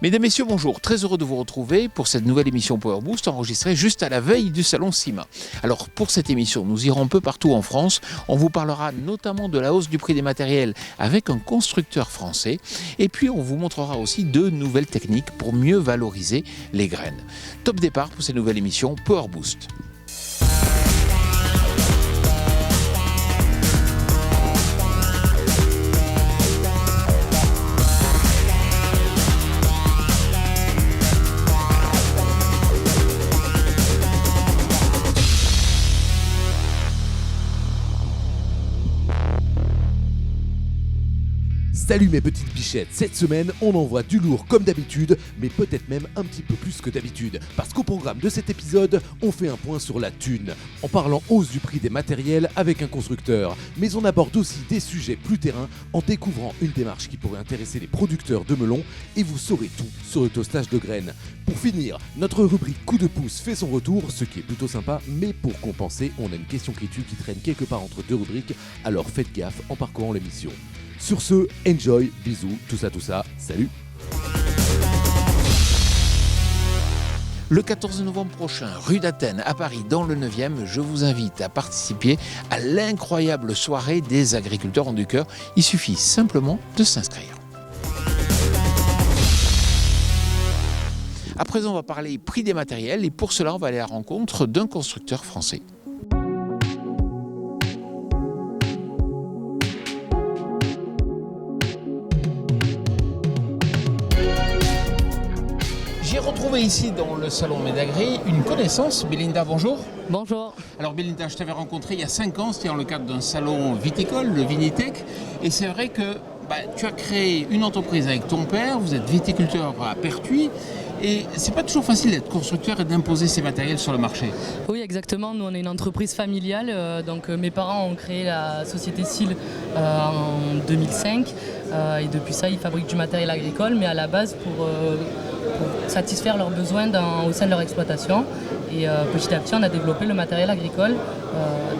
Mesdames, Messieurs, bonjour. Très heureux de vous retrouver pour cette nouvelle émission Power Boost enregistrée juste à la veille du salon CIMA. Alors, pour cette émission, nous irons un peu partout en France. On vous parlera notamment de la hausse du prix des matériels avec un constructeur français. Et puis, on vous montrera aussi de nouvelles techniques pour mieux valoriser les graines. Top départ pour cette nouvelle émission Power Boost. Salut mes petites bichettes, cette semaine on envoie du lourd comme d'habitude, mais peut-être même un petit peu plus que d'habitude. Parce qu'au programme de cet épisode, on fait un point sur la thune, en parlant hausse du prix des matériels avec un constructeur. Mais on aborde aussi des sujets plus terrain en découvrant une démarche qui pourrait intéresser les producteurs de melons, et vous saurez tout sur le toastage de graines. Pour finir, notre rubrique coup de pouce fait son retour, ce qui est plutôt sympa, mais pour compenser, on a une question qui tue qui traîne quelque part entre deux rubriques, alors faites gaffe en parcourant l'émission. Sur ce, enjoy, bisous, tout ça, salut. Le 14 novembre prochain, rue d'Athènes, à Paris, dans le 9e, je vous invite à participer à l'incroyable soirée des agriculteurs ont du cœur. Il suffit simplement de s'inscrire. À présent, on va parler prix des matériels et pour cela, on va aller à la rencontre d'un constructeur français. J'ai retrouvé ici dans le salon Médagri une connaissance, Belinda, bonjour. Bonjour. Alors Belinda, je t'avais rencontré il y a 5 ans, c'était dans le cadre d'un salon viticole, le Vinitech, et c'est vrai que tu as créé une entreprise avec ton père, vous êtes viticulteur à Pertuis, et c'est pas toujours facile d'être constructeur et d'imposer ses matériels sur le marché. Oui, exactement. Nous, on est une entreprise familiale. Donc, mes parents ont créé la société SIL en 2005. Et depuis ça, ils fabriquent du matériel agricole, mais à la base pour satisfaire leurs besoins au sein de leur exploitation. Et petit à petit, on a développé le matériel agricole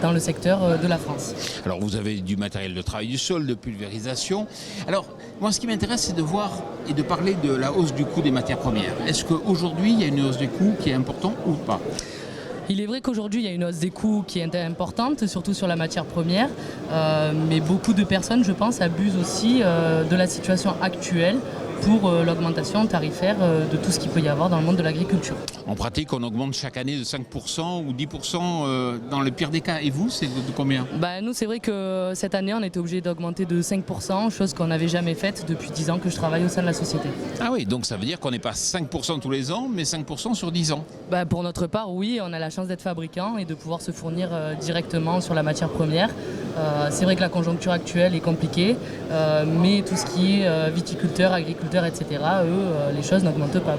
dans le secteur de la France. Alors, vous avez du matériel de travail du sol, de pulvérisation. Alors, moi, ce qui m'intéresse, c'est de voir et de parler de la hausse du coût des matières premières. Est-ce qu'aujourd'hui, il y a une hausse des coûts qui est importante ou pas ? Il est vrai qu'aujourd'hui, il y a une hausse des coûts qui est importante, surtout sur la matière première. Mais beaucoup de personnes, je pense, abusent aussi de la situation actuelle pour l'augmentation tarifaire de tout ce qu'il peut y avoir dans le monde de l'agriculture. En pratique, on augmente chaque année de 5% ou 10% dans le pire des cas. Et vous, c'est de combien ? Nous, c'est vrai que cette année, on était obligé d'augmenter de 5%, chose qu'on n'avait jamais faite depuis 10 ans que je travaille au sein de la société. Ah oui, donc ça veut dire qu'on n'est pas 5% tous les ans, mais 5% sur 10 ans. Pour notre part, oui, on a la chance d'être fabricant et de pouvoir se fournir directement sur la matière première. C'est vrai que la conjoncture actuelle est compliquée, mais tout ce qui est viticulteur, agriculteur, etc., eux, les choses n'augmentent pas.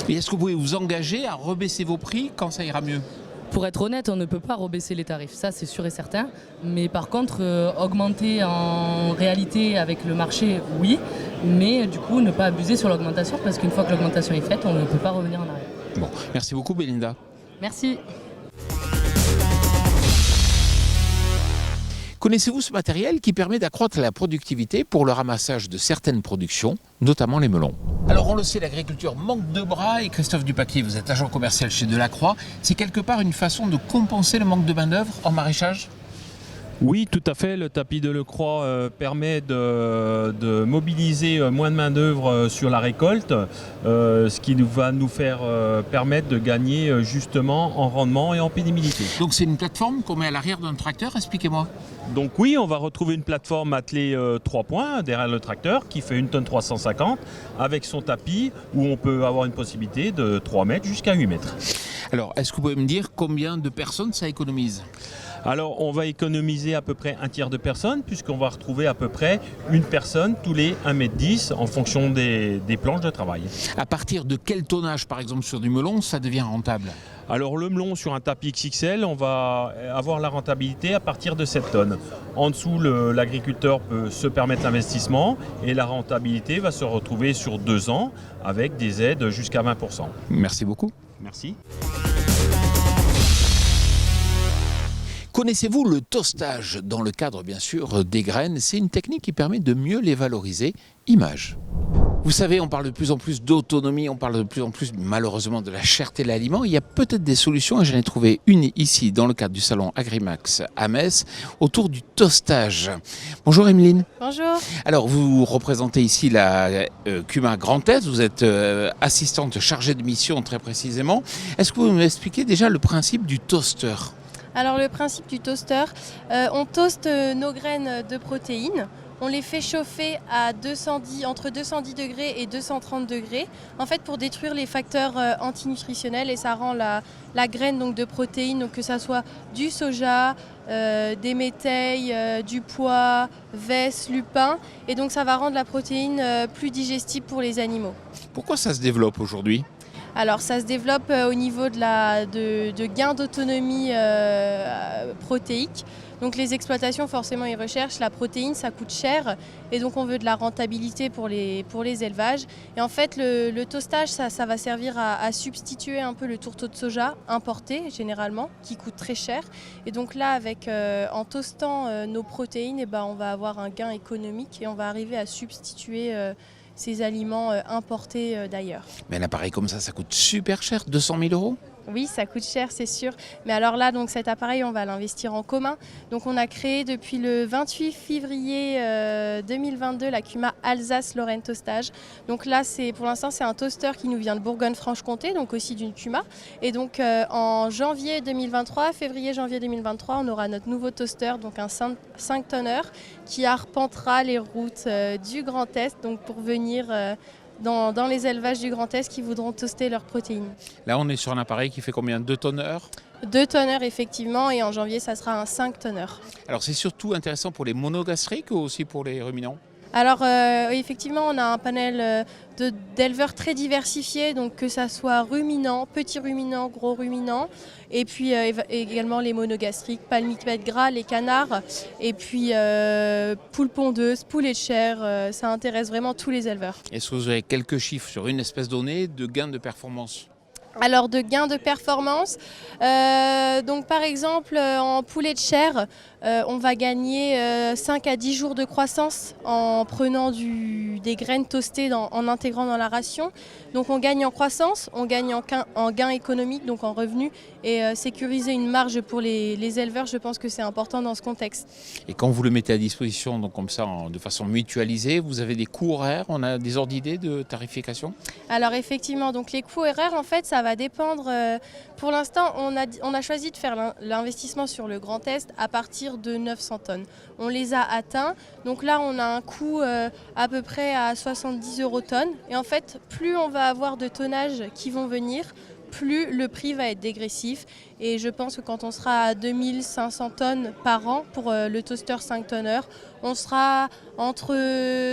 Et est-ce que vous pouvez vous engager à rebaisser vos prix quand ça ira mieux ? Pour être honnête, on ne peut pas rebaisser les tarifs, ça c'est sûr et certain. Mais par contre, augmenter en réalité avec le marché, oui. Mais du coup, ne pas abuser sur l'augmentation, parce qu'une fois que l'augmentation est faite, on ne peut pas revenir en arrière. Bon, merci beaucoup Belinda. Merci. Connaissez-vous ce matériel qui permet d'accroître la productivité pour le ramassage de certaines productions, notamment les melons ? Alors on le sait, l'agriculture manque de bras et Christophe Dupaquier, vous êtes agent commercial chez Delacroix. C'est quelque part une façon de compenser le manque de main-d'œuvre en maraîchage ? Oui, tout à fait. Le tapis Delacroix permet de mobiliser moins de main-d'œuvre sur la récolte, ce qui va nous faire permettre de gagner justement en rendement et en pénibilité. Donc c'est une plateforme qu'on met à l'arrière d'un tracteur, expliquez-moi. Donc oui, on va retrouver une plateforme attelée 3 points derrière le tracteur qui fait 1,350 tonnes avec son tapis où on peut avoir une possibilité de 3 mètres jusqu'à 8 mètres. Alors, est-ce que vous pouvez me dire combien de personnes ça économise ? Alors, on va économiser à peu près un tiers de personnes puisqu'on va retrouver à peu près une personne tous les 1,10 m en fonction des planches de travail. À partir de quel tonnage, par exemple, sur du melon, ça devient rentable ? Alors le melon sur un tapis XXL, on va avoir la rentabilité à partir de 7 tonnes. En dessous, l'agriculteur peut se permettre l'investissement et la rentabilité va se retrouver sur 2 ans avec des aides jusqu'à 20%. Merci beaucoup. Merci. Connaissez-vous le toastage dans le cadre, bien sûr, des graines ? C'est une technique qui permet de mieux les valoriser. Image. Vous savez, on parle de plus en plus d'autonomie, on parle de plus en plus malheureusement de la cherté de l'aliment. Il y a peut-être des solutions et j'en ai trouvé une ici dans le cadre du salon Agrimax à Metz autour du toastage. Bonjour Emeline. Bonjour. Alors vous représentez ici la CUMA Grand Est, vous êtes assistante chargée de mission très précisément. Est-ce que vous pouvez m'expliquer déjà le principe du toaster ? Alors le principe du toaster, on toaste nos graines de protéines. On les fait chauffer à entre 210 degrés et 230 degrés, en fait pour détruire les facteurs antinutritionnels et ça rend la graine donc, de protéines, donc que ça soit du soja, des métailles, du pois, vesse, lupin, et donc ça va rendre la protéine plus digestible pour les animaux. Pourquoi ça se développe aujourd'hui ? Alors ça se développe au niveau de gains d'autonomie protéique. Donc les exploitations forcément ils recherchent la protéine, ça coûte cher et donc on veut de la rentabilité pour les élevages. Et en fait le toastage ça va servir à substituer un peu le tourteau de soja importé généralement qui coûte très cher. Et donc là en toastant nos protéines on va avoir un gain économique et on va arriver à substituer ces aliments importés d'ailleurs. Mais un appareil comme ça coûte super cher, 200 000 €. Oui, ça coûte cher, c'est sûr. Mais alors là, donc cet appareil, on va l'investir en commun. Donc on a créé depuis le 28 février 2022 la CUMA Alsace-Lorraine Toastage. Donc là, pour l'instant, c'est un toaster qui nous vient de Bourgogne-Franche-Comté, donc aussi d'une CUMA. Et donc en février-janvier 2023, on aura notre nouveau toaster, donc un 5 tonneurs qui arpentera les routes du Grand Est, donc pour venir dans les élevages du Grand Est qui voudront toaster leurs protéines. Là, on est sur un appareil qui fait combien ? 2 tonneurs ? 2 tonneurs effectivement, et en janvier, ça sera un 5 tonneurs. Alors, c'est surtout intéressant pour les monogastriques ou aussi pour les ruminants ? Alors effectivement, on a un panel d'éleveurs très diversifiés, donc que ça soit ruminants, petits ruminants, gros ruminants, et puis également les monogastriques, palmipèdes gras, les canards, et puis poules pondeuses, poulets de chair, ça intéresse vraiment tous les éleveurs. Est-ce que vous avez quelques chiffres sur une espèce donnée de gain de performance ? Alors de gains de performance, donc par exemple en poulet de chair, on va gagner 5 à 10 jours de croissance en prenant des graines toastées en intégrant dans la ration. Donc on gagne en croissance, on gagne en gain économique, donc en revenus, et sécuriser une marge pour les éleveurs, je pense que c'est important dans ce contexte. Et quand vous le mettez à disposition, donc comme ça, de façon mutualisée, vous avez des coûts horaires, on a des ordres d'idées de tarification ? Alors effectivement, donc les coûts horaires, en fait, ça va dépendre. Pour l'instant, on a choisi de faire l'investissement sur le Grand Est à partir de 900 tonnes. On les a atteints. Donc là, on a un coût à peu près à 70 € tonne. Et en fait, plus on va avoir de tonnages qui vont venir, plus le prix va être dégressif. Et je pense que quand on sera à 2500 tonnes par an pour le toaster 5 tonneurs, on sera entre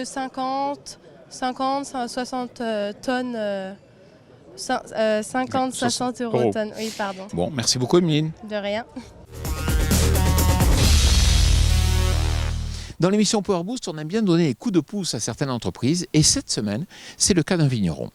50, 60 tonnes. 50-60 € tonne. Oui, pardon. Bon, merci beaucoup Emeline. De rien. Dans l'émission Power Boost, on aime bien donner les coups de pouce à certaines entreprises et cette semaine, c'est le cas d'un vigneron.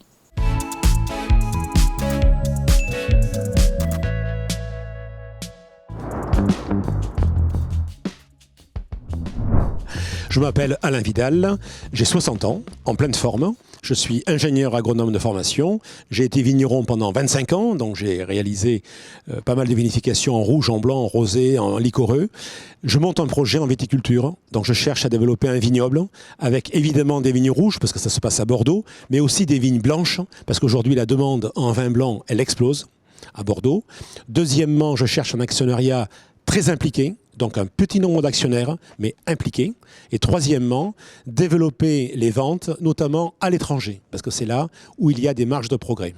Je m'appelle Alain Vidal, j'ai 60 ans, en pleine forme. Je suis ingénieur agronome de formation. J'ai été vigneron pendant 25 ans, donc j'ai réalisé pas mal de vinifications en rouge, en blanc, en rosé, en liquoreux. Je monte un projet en viticulture, donc je cherche à développer un vignoble avec évidemment des vignes rouges, parce que ça se passe à Bordeaux, mais aussi des vignes blanches, parce qu'aujourd'hui la demande en vin blanc, elle explose à Bordeaux. Deuxièmement, je cherche un actionnariat très impliqué, donc un petit nombre d'actionnaires, mais impliqués. Et troisièmement, développer les ventes, notamment à l'étranger, parce que c'est là où il y a des marges de progrès.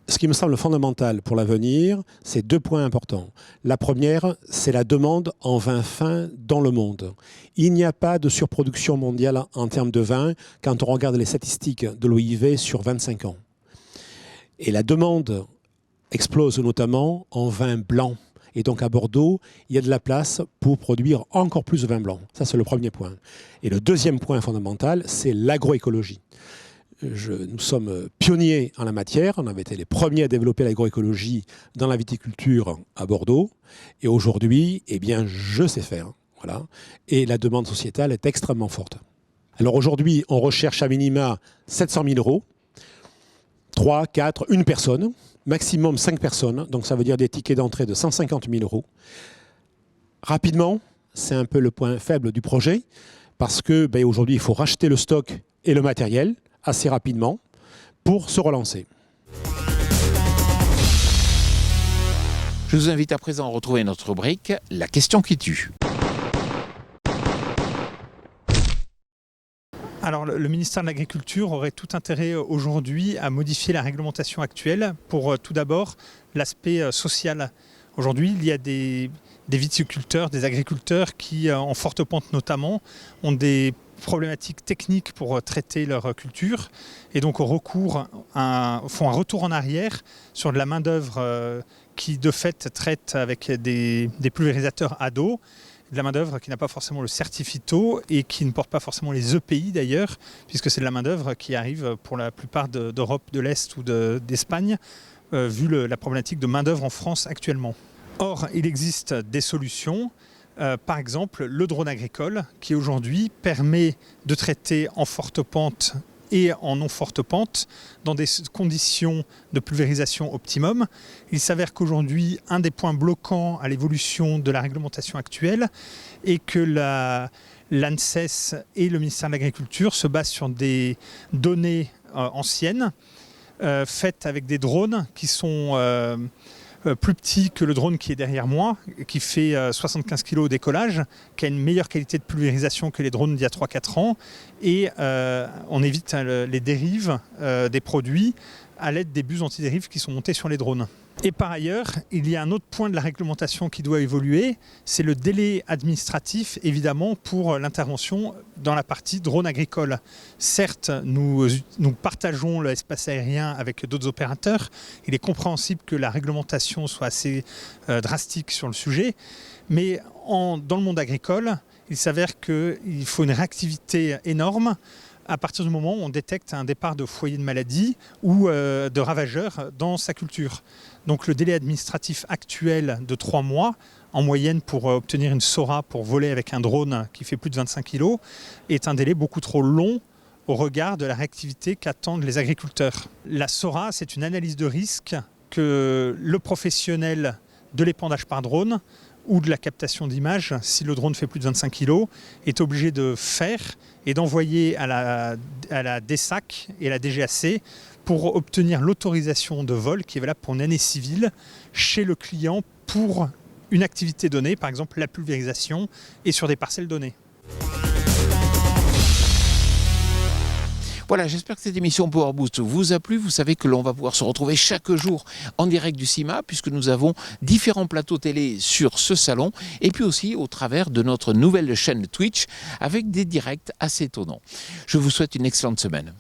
Ce qui me semble fondamental pour l'avenir, c'est 2 points importants. La première, c'est la demande en vin fin dans le monde. Il n'y a pas de surproduction mondiale en termes de vin quand on regarde les statistiques de l'OIV sur 25 ans. Et la demande explose notamment en vin blanc. Et donc à Bordeaux, il y a de la place pour produire encore plus de vin blanc. Ça, c'est le premier point. Et le deuxième point fondamental, c'est l'agroécologie. Nous sommes pionniers en la matière. On avait été les premiers à développer l'agroécologie dans la viticulture à Bordeaux. Et aujourd'hui, eh bien, je sais faire. Voilà. Et la demande sociétale est extrêmement forte. Alors aujourd'hui, on recherche à minima 700 000 euros. 3, 4, une personne, maximum 5 personnes. Donc ça veut dire des tickets d'entrée de 150 000 euros. Rapidement, c'est un peu le point faible du projet, parce que aujourd'hui, il faut racheter le stock et le matériel assez rapidement pour se relancer. Je vous invite à présent à retrouver notre rubrique « La question qui tue ». Alors le ministère de l'Agriculture aurait tout intérêt aujourd'hui à modifier la réglementation actuelle pour tout d'abord l'aspect social. Aujourd'hui, il y a des viticulteurs, des agriculteurs qui, en forte pente notamment, ont des problématiques techniques pour traiter leur culture et donc font un retour en arrière sur de la main-d'œuvre qui de fait traite avec des pulvérisateurs à dos, de la main-d'œuvre qui n'a pas forcément le certificat et qui ne porte pas forcément les EPI d'ailleurs, puisque c'est de la main-d'œuvre qui arrive pour la plupart d'Europe de l'Est ou d'Espagne, vu la problématique de main-d'œuvre en France actuellement. Or, il existe des solutions. Par exemple, le drone agricole qui aujourd'hui permet de traiter en forte pente et en non forte pente dans des conditions de pulvérisation optimum. Il s'avère qu'aujourd'hui, un des points bloquants à l'évolution de la réglementation actuelle est que l'ANSES et le ministère de l'Agriculture se basent sur des données anciennes faites avec des drones qui sont plus petit que le drone qui est derrière moi, qui fait 75 kg au décollage, qui a une meilleure qualité de pulvérisation que les drones d'il y a 3-4 ans. Et on évite les dérives des produits à l'aide des bus antidérives qui sont montés sur les drones. Et par ailleurs, il y a un autre point de la réglementation qui doit évoluer, c'est le délai administratif, évidemment, pour l'intervention dans la partie drone agricole. Certes, nous partageons l'espace aérien avec d'autres opérateurs. Il est compréhensible que la réglementation soit assez drastique sur le sujet, mais dans le monde agricole, il s'avère qu'il faut une réactivité énorme à partir du moment où on détecte un départ de foyer de maladie ou de ravageurs dans sa culture. Donc le délai administratif actuel de 3 mois, en moyenne pour obtenir une SORA pour voler avec un drone qui fait plus de 25 kg, est un délai beaucoup trop long au regard de la réactivité qu'attendent les agriculteurs. La SORA, c'est une analyse de risque que le professionnel de l'épandage par drone ou de la captation d'images, si le drone fait plus de 25 kg, est obligé de faire et d'envoyer à la DSAC et la DGAC pour obtenir l'autorisation de vol qui est valable pour une année civile chez le client pour une activité donnée, par exemple la pulvérisation, et sur des parcelles données. Voilà, j'espère que cette émission Power Boost vous a plu. Vous savez que l'on va pouvoir se retrouver chaque jour en direct du CIMA, puisque nous avons différents plateaux télé sur ce salon, et puis aussi au travers de notre nouvelle chaîne Twitch, avec des directs assez étonnants. Je vous souhaite une excellente semaine.